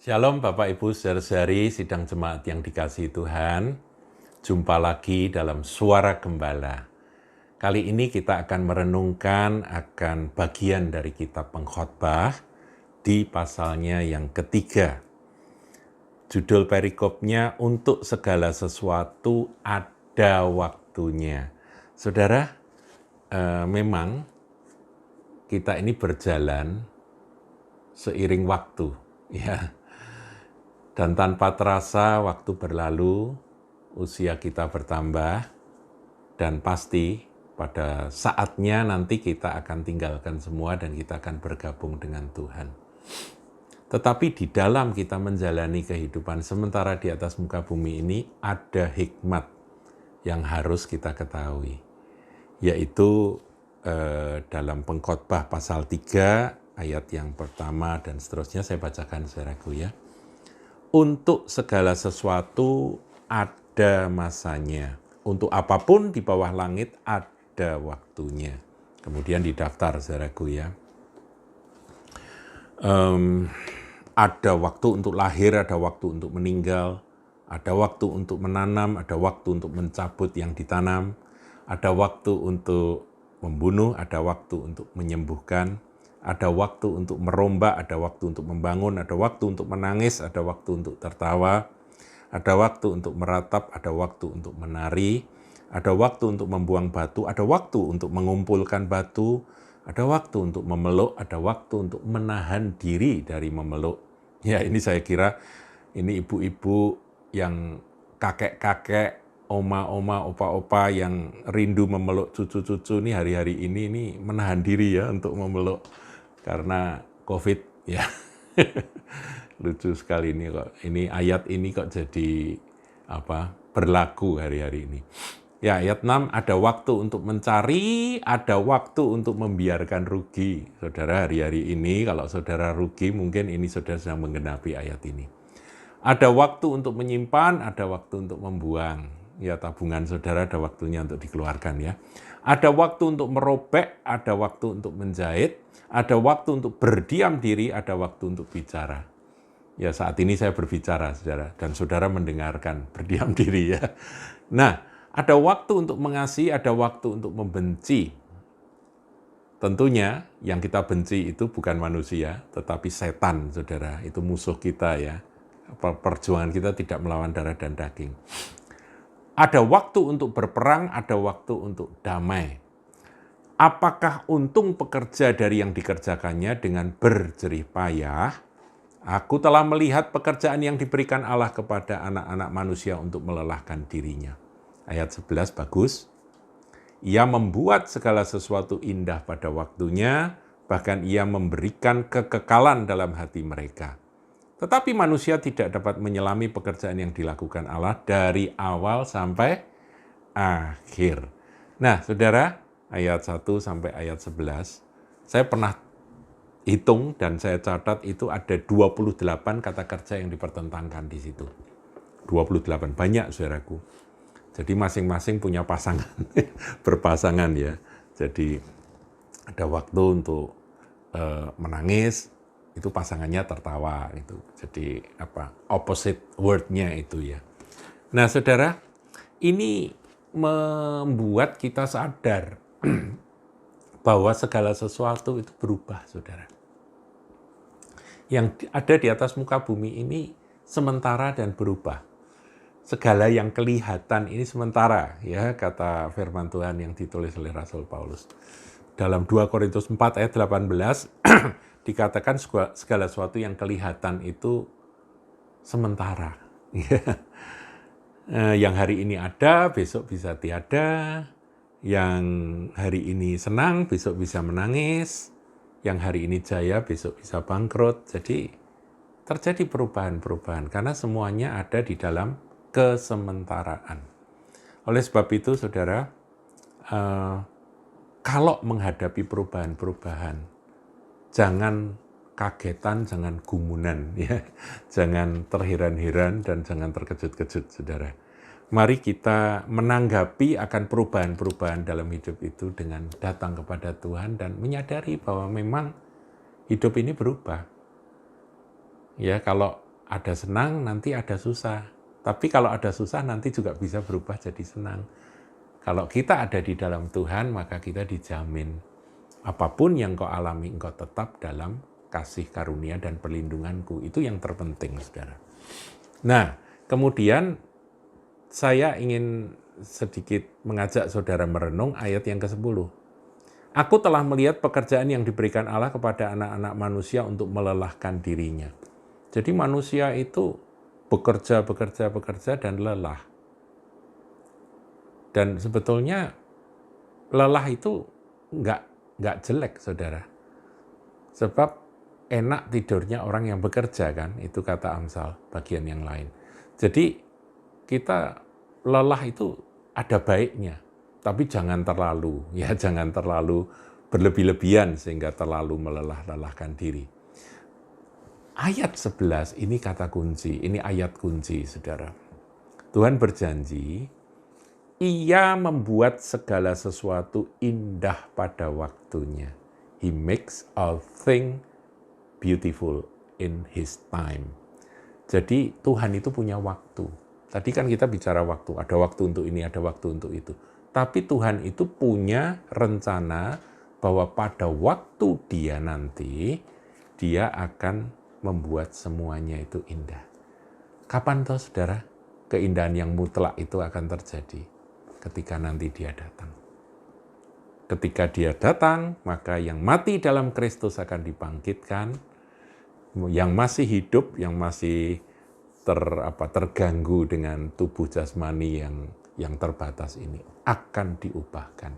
Shalom Bapak Ibu saudara-saudari sidang jemaat yang dikasihi Tuhan. Jumpa lagi dalam Suara Gembala. Kali ini kita akan merenungkan akan bagian dari kitab Pengkhotbah di pasalnya yang ketiga. Judul perikopnya, untuk segala sesuatu ada waktunya. Saudara, memang kita ini berjalan seiring waktu, ya. Dan tanpa terasa waktu berlalu, usia kita bertambah, dan pasti pada saatnya nanti kita akan tinggalkan semua dan kita akan bergabung dengan Tuhan. Tetapi di dalam kita menjalani kehidupan sementara di atas muka bumi ini, ada hikmat yang harus kita ketahui. Yaitu dalam Pengkhotbah pasal 3, ayat yang pertama dan seterusnya, saya bacakan saudaraku ya. Untuk segala sesuatu ada masanya. Untuk apapun di bawah langit ada waktunya. Kemudian didaftar, saudaraku ya. Ada waktu untuk lahir, ada waktu untuk meninggal, ada waktu untuk menanam, ada waktu untuk mencabut yang ditanam, ada waktu untuk membunuh, ada waktu untuk menyembuhkan, ada waktu untuk merombak, ada waktu untuk membangun, ada waktu untuk menangis, ada waktu untuk tertawa, ada waktu untuk meratap, ada waktu untuk menari, ada waktu untuk membuang batu, ada waktu untuk mengumpulkan batu, ada waktu untuk memeluk, ada waktu untuk menahan diri dari memeluk. Ya, ini saya kira ini ibu-ibu yang kakek-kakek, oma-oma, opa-opa yang rindu memeluk cucu-cucu ini hari-hari ini menahan diri ya untuk memeluk. Karena COVID ya. Lucu sekali ini kok. Ini ayat ini kok jadi berlaku hari-hari ini. Ya, ayat 6, ada waktu untuk mencari, ada waktu untuk membiarkan rugi. Saudara, hari-hari ini kalau saudara rugi, mungkin ini saudara sedang menggenapi ayat ini. Ada waktu untuk menyimpan, ada waktu untuk membuang. Ya, tabungan saudara ada waktunya untuk dikeluarkan ya. Ada waktu untuk merobek, ada waktu untuk menjahit, ada waktu untuk berdiam diri, ada waktu untuk bicara. Ya, saat ini saya berbicara, saudara, dan saudara mendengarkan, berdiam diri ya. Nah, ada waktu untuk mengasihi, ada waktu untuk membenci. Tentunya yang kita benci itu bukan manusia, tetapi setan, saudara. Itu musuh kita ya. Perjuangan kita tidak melawan darah dan daging. Ada waktu untuk berperang, ada waktu untuk damai. Apakah untung pekerja dari yang dikerjakannya dengan berjerih payah? Aku telah melihat pekerjaan yang diberikan Allah kepada anak-anak manusia untuk melelahkan dirinya. Ayat 11 bagus. Ia membuat segala sesuatu indah pada waktunya, bahkan ia memberikan kekekalan dalam hati mereka. Tetapi manusia tidak dapat menyelami pekerjaan yang dilakukan Allah dari awal sampai akhir. Nah, saudara, ayat 1 sampai ayat 11, saya pernah hitung dan saya catat itu ada 28 kata kerja yang dipertentangkan di situ. 28, banyak saudaraku. Jadi masing-masing punya pasangan, berpasangan ya. Jadi ada waktu untuk menangis, itu pasangannya tertawa itu. Jadi opposite word-nya itu ya. Nah, saudara, ini membuat kita sadar bahwa segala sesuatu itu berubah, saudara. Yang ada di atas muka bumi ini sementara dan berubah. Segala yang kelihatan ini sementara, ya, kata firman Tuhan yang ditulis oleh Rasul Paulus. Dalam 2 Korintus 4 ayat 18, dikatakan segala sesuatu yang kelihatan itu sementara. Yang hari ini ada, besok bisa tiada. Yang hari ini senang, besok bisa menangis. Yang hari ini jaya, besok bisa bangkrut. Jadi terjadi perubahan-perubahan karena semuanya ada di dalam kesementaraan. Oleh sebab itu, saudara, kalau menghadapi perubahan-perubahan, jangan kagetan, jangan gumunan, ya, jangan terheran-heran dan jangan terkejut-kejut, saudara. Mari kita menanggapi akan perubahan-perubahan dalam hidup itu dengan datang kepada Tuhan dan menyadari bahwa memang hidup ini berubah. Ya, kalau ada senang, nanti ada susah. Tapi kalau ada susah, nanti juga bisa berubah jadi senang. Kalau kita ada di dalam Tuhan, maka kita dijamin apapun yang kau alami, engkau tetap dalam kasih karunia dan perlindunganku. Itu yang terpenting, saudara. Nah, kemudian saya ingin sedikit mengajak saudara merenung ayat yang ke-10. Aku telah melihat pekerjaan yang diberikan Allah kepada anak-anak manusia untuk melelahkan dirinya. Jadi manusia itu bekerja dan lelah. Dan sebetulnya lelah itu nggak jelek, saudara. Sebab enak tidurnya orang yang bekerja, kan? Itu kata Amsal, bagian yang lain. Jadi kita lelah itu ada baiknya, tapi jangan terlalu, ya jangan terlalu berlebih-lebihan sehingga terlalu melelah-lelahkan diri. Ayat 11 ini kata kunci, ini ayat kunci, saudara. Tuhan berjanji, Ia membuat segala sesuatu indah pada waktunya. He makes all things beautiful in His time. Jadi Tuhan itu punya waktu. Tadi kan kita bicara waktu, ada waktu untuk ini, ada waktu untuk itu. Tapi Tuhan itu punya rencana bahwa pada waktu Dia nanti, Dia akan membuat semuanya itu indah. Kapan toh, saudara? Keindahan yang mutlak itu akan terjadi ketika nanti Dia datang. Ketika Dia datang, maka yang mati dalam Kristus akan dibangkitkan, yang masih hidup, yang masih terganggu dengan tubuh jasmani yang terbatas ini akan diubahkan.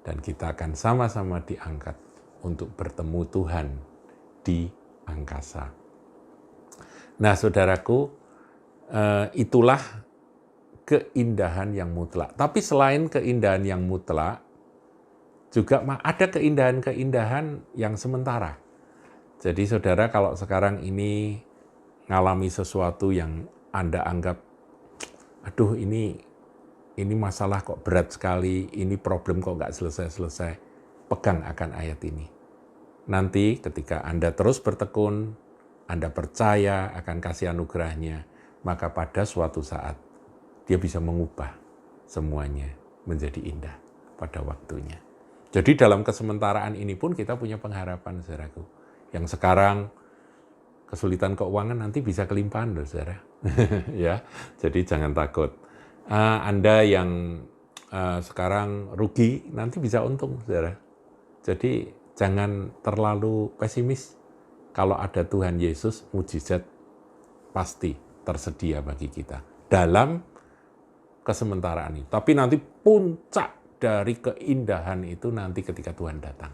Dan kita akan sama-sama diangkat untuk bertemu Tuhan di angkasa. Nah, saudaraku, itulah keindahan yang mutlak. Tapi selain keindahan yang mutlak, juga ada keindahan-keindahan yang sementara. Jadi saudara, kalau sekarang ini ngalami sesuatu yang Anda anggap, aduh ini masalah kok berat sekali, ini problem kok nggak selesai-selesai, pegang akan ayat ini. Nanti ketika Anda terus bertekun, Anda percaya akan kasih anugerahnya, maka pada suatu saat Dia bisa mengubah semuanya menjadi indah pada waktunya. Jadi dalam kesementaraan ini pun kita punya pengharapan, saudaraku. Yang sekarang kesulitan keuangan nanti bisa kelimpahan, loh, saudara. Ya, jadi jangan takut. Anda yang sekarang rugi nanti bisa untung, saudara. Jadi jangan terlalu pesimis. Kalau ada Tuhan Yesus, mujizat pasti tersedia bagi kita dalam kesementaraan ini. Tapi nanti puncak dari keindahan itu nanti ketika Tuhan datang.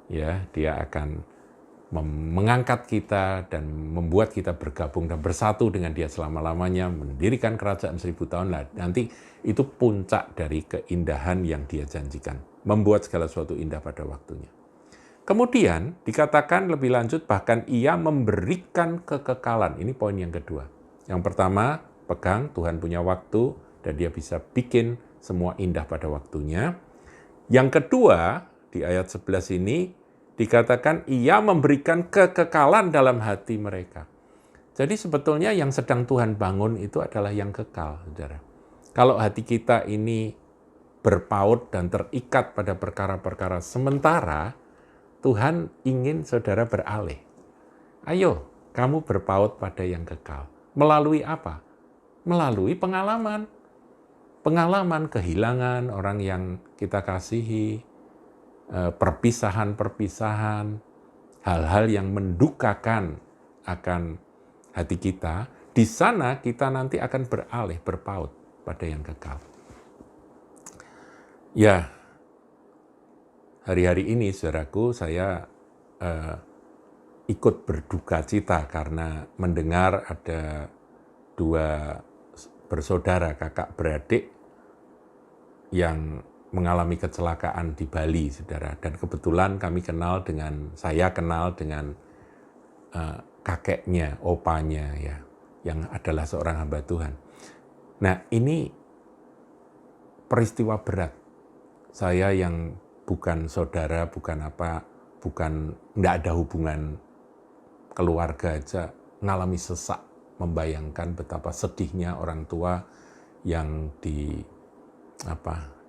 Ya, Dia akan mengangkat kita dan membuat kita bergabung dan bersatu dengan Dia selama-lamanya, mendirikan kerajaan 1000 tahun. Nanti itu puncak dari keindahan yang Dia janjikan, membuat segala sesuatu indah pada waktunya. Kemudian dikatakan lebih lanjut, bahkan Ia memberikan kekekalan. Ini poin yang kedua. Yang pertama, pegang, Tuhan punya waktu dan Dia bisa bikin semua indah pada waktunya. Yang kedua, di ayat 11 ini, dikatakan Ia memberikan kekekalan dalam hati mereka. Jadi sebetulnya yang sedang Tuhan bangun itu adalah yang kekal, saudara. Kalau hati kita ini berpaut dan terikat pada perkara-perkara sementara, Tuhan ingin saudara beralih. Ayo, kamu berpaut pada yang kekal. Melalui apa? Melalui pengalaman. Pengalaman kehilangan orang yang kita kasihi, perpisahan-perpisahan, hal-hal yang mendukakan akan hati kita, di sana kita nanti akan beralih, berpaut pada yang kekal. Ya, hari-hari ini, saudaraku, saya ikut berduka cita karena mendengar ada 2 bersaudara, kakak beradik, yang mengalami kecelakaan di Bali, saudara. Dan kebetulan saya kenal dengan kakeknya, opanya, ya, yang adalah seorang hamba Tuhan. Nah, ini peristiwa berat. Saya yang bukan saudara, bukan apa, enggak ada hubungan keluarga aja, ngalami sesak, membayangkan betapa sedihnya orang tua yang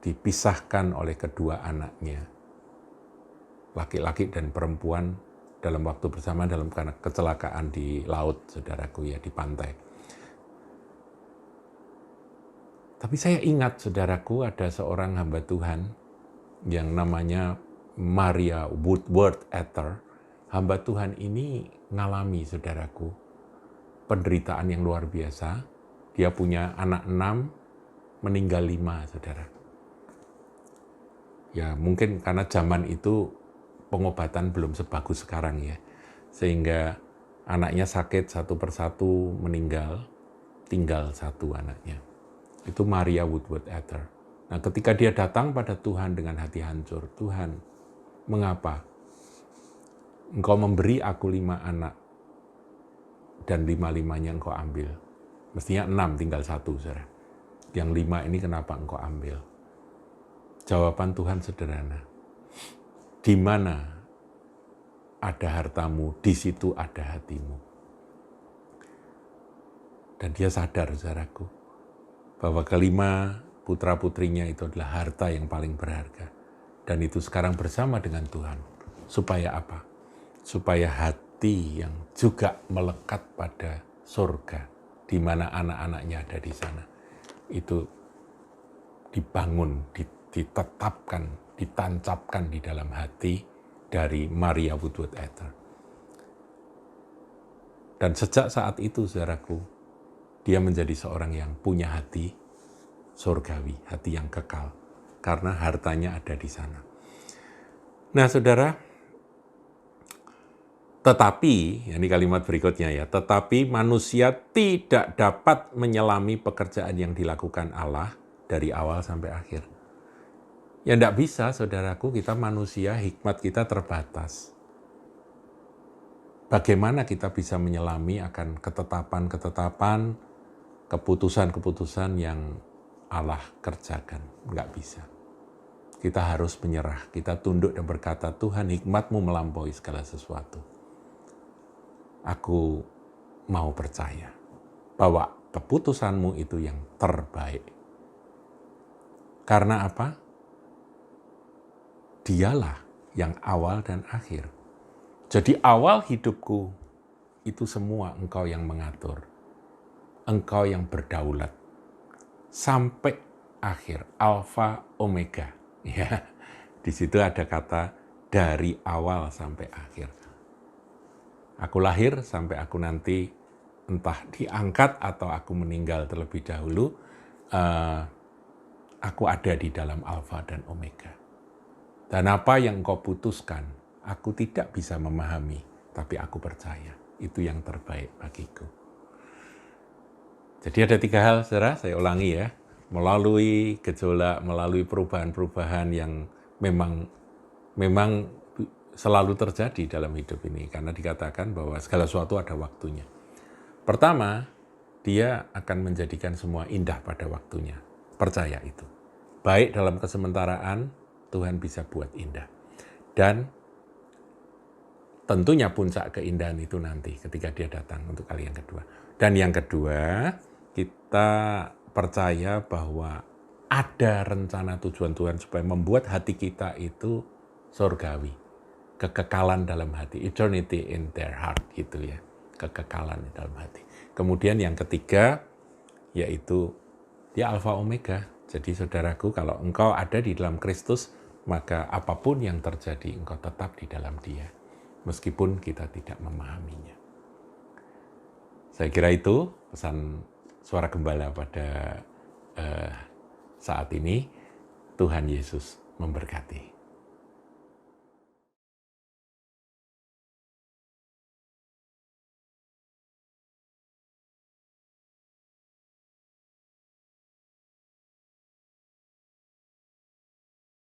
dipisahkan oleh kedua anaknya, laki-laki dan perempuan, dalam waktu bersama dalam kecelakaan di laut, saudaraku ya, di pantai. Tapi saya ingat, saudaraku, ada seorang hamba Tuhan yang namanya Maria Woodworth Ether. Hamba Tuhan ini ngalami, saudaraku, penderitaan yang luar biasa. Dia punya anak 6, meninggal 5, saudara. Ya mungkin karena zaman itu pengobatan belum sebagus sekarang ya. Sehingga anaknya sakit satu persatu meninggal, tinggal 1 anaknya. Itu Maria Woodworth Ether. Nah, ketika dia datang pada Tuhan dengan hati hancur, Tuhan, mengapa Engkau memberi aku 5 anak dan 5-5-nya Engkau ambil? Mestinya 6, tinggal 1, saudara. Yang 5 ini kenapa Engkau ambil? Jawaban Tuhan sederhana. Di mana ada hartamu, di situ ada hatimu. Dan dia sadar, saudaraku, bahwa kelima putra-putrinya itu adalah harta yang paling berharga. Dan itu sekarang bersama dengan Tuhan. Supaya apa? Supaya hati yang juga melekat pada surga, di mana anak-anaknya ada di sana, itu dibangun, ditetapkan, ditancapkan di dalam hati dari Maria Woodworth Ether. Dan sejak saat itu, saudaraku, dia menjadi seorang yang punya hati surgawi, hati yang kekal, karena hartanya ada di sana. Nah, saudara, tetapi, ini kalimat berikutnya ya, tetapi manusia tidak dapat menyelami pekerjaan yang dilakukan Allah dari awal sampai akhir. Ya enggak bisa, saudaraku, kita manusia, hikmat kita terbatas. Bagaimana kita bisa menyelami akan ketetapan-ketetapan, keputusan-keputusan yang Allah kerjakan? Enggak bisa. Kita harus menyerah, kita tunduk dan berkata, Tuhan, hikmat-Mu melampaui segala sesuatu. Aku mau percaya bahwa keputusan-Mu itu yang terbaik. Karena apa? Dialah yang awal dan akhir. Jadi awal hidupku itu semua Engkau yang mengatur. Engkau yang berdaulat. Sampai akhir, Alfa Omega. Ya, di situ ada kata dari awal sampai akhir. Aku lahir sampai aku nanti entah diangkat atau aku meninggal terlebih dahulu, aku ada di dalam Alfa dan Omega. Dan apa yang Engkau putuskan, aku tidak bisa memahami, tapi aku percaya itu yang terbaik bagiku. Jadi ada 3 hal, saudara, saya ulangi ya. Melalui gejolak, melalui perubahan-perubahan yang memang selalu terjadi dalam hidup ini. Karena dikatakan bahwa segala sesuatu ada waktunya. Pertama, dia akan menjadikan semua indah pada waktunya. Percaya itu. Baik dalam kesementaraan, Tuhan bisa buat indah. Dan tentunya puncak keindahan itu nanti ketika dia datang untuk kali yang kedua. Dan yang kedua, kita percaya bahwa ada rencana tujuan Tuhan supaya membuat hati kita itu surgawi. Kekekalan dalam hati, eternity in their heart gitu ya. Kekekalan di dalam hati. Kemudian yang ketiga, yaitu dia Alfa Omega. Jadi saudaraku, kalau engkau ada di dalam Kristus, maka apapun yang terjadi, engkau tetap di dalam Dia. Meskipun kita tidak memahaminya. Saya kira itu pesan suara gembala pada saat ini. Tuhan Yesus memberkati.